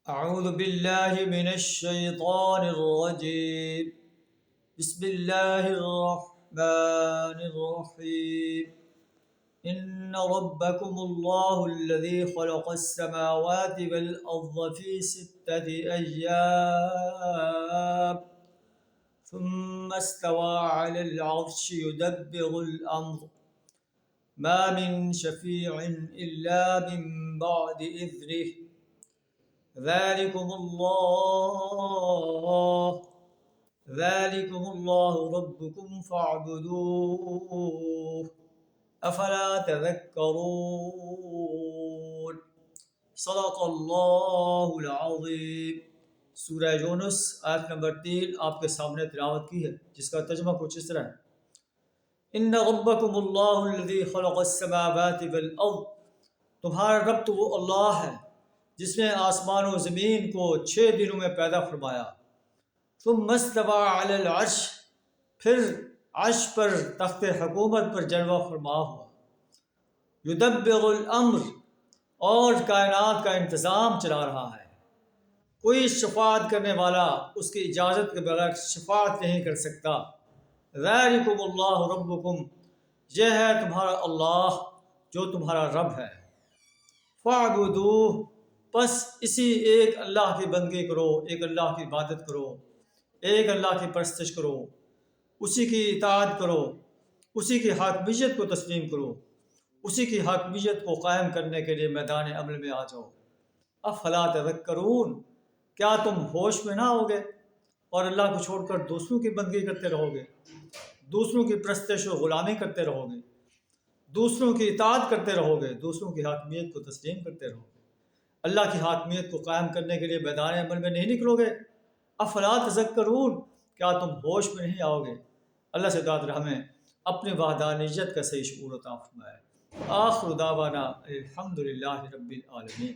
أعوذ بالله من الشيطان الرجيم. بسم الله الرحمن الرحيم. إن ربكم الله الذي خلق السماوات والأرض في 6 أيام ثم استوى على العرش يدبر الأمر ما من شفيع إلا من بعد إذنه ذلكم الله ربكم فاعبدوه افلا تذکرون. صدق اللہ العظیم. سورہ یونس آیت نمبر 3 آپ کے سامنے تلاوت کی ہے، جس کا ترجمہ کچھ اس طرح ہے: ان ربکم اللہ الذی خلق السماوات والارض. تمہارا رب تو وہ اللہ ہے جس نے آسمان و زمین کو 6 دنوں میں پیدا فرمایا. ثم استوى علی العرش، پھر عرش پر تخت حکومت پر جلوہ فرما ہوا. یدبر الامر، اور کائنات کا انتظام چلا رہا ہے. کوئی شفاعت کرنے والا اس کی اجازت کے بغیر شفاعت نہیں کر سکتا. ذالکم اللہ ربکم، یہ ہے تمہارا اللہ جو تمہارا رب ہے. فاعبدوہ، پس اسی ایک اللہ کی بندگی کرو، ایک اللہ کی عبادت کرو، ایک اللہ کی پرستش کرو، اسی کی اطاعت کرو، اسی کی حاکمیت کو تسلیم کرو، اسی کی حاکمیت کو قائم کرنے کے لیے میدان عمل میں آ جاؤ. افلا تذکرون، کیا تم ہوش میں نہ ہوگے اور اللہ کو چھوڑ کر دوسروں کی بندگی کرتے رہو گے، دوسروں کی پرستش و غلامی کرتے رہو گے، دوسروں کی اطاعت کرتے رہو گے، دوسروں کی حاکمیت کو تسلیم کرتے رہو گے، اللہ کی حاکمیت کو قائم کرنے کے لیے میدان عمل میں نہیں نکلو گے؟ افلا تذکرون، کیا تم ہوش میں نہیں آؤ گے؟ اللہ سے دعا ہمیں اپنی وحدانیت کا صحیح شعور عطا فرمائے. آخر دعوانا الحمدللہ رب العالمین.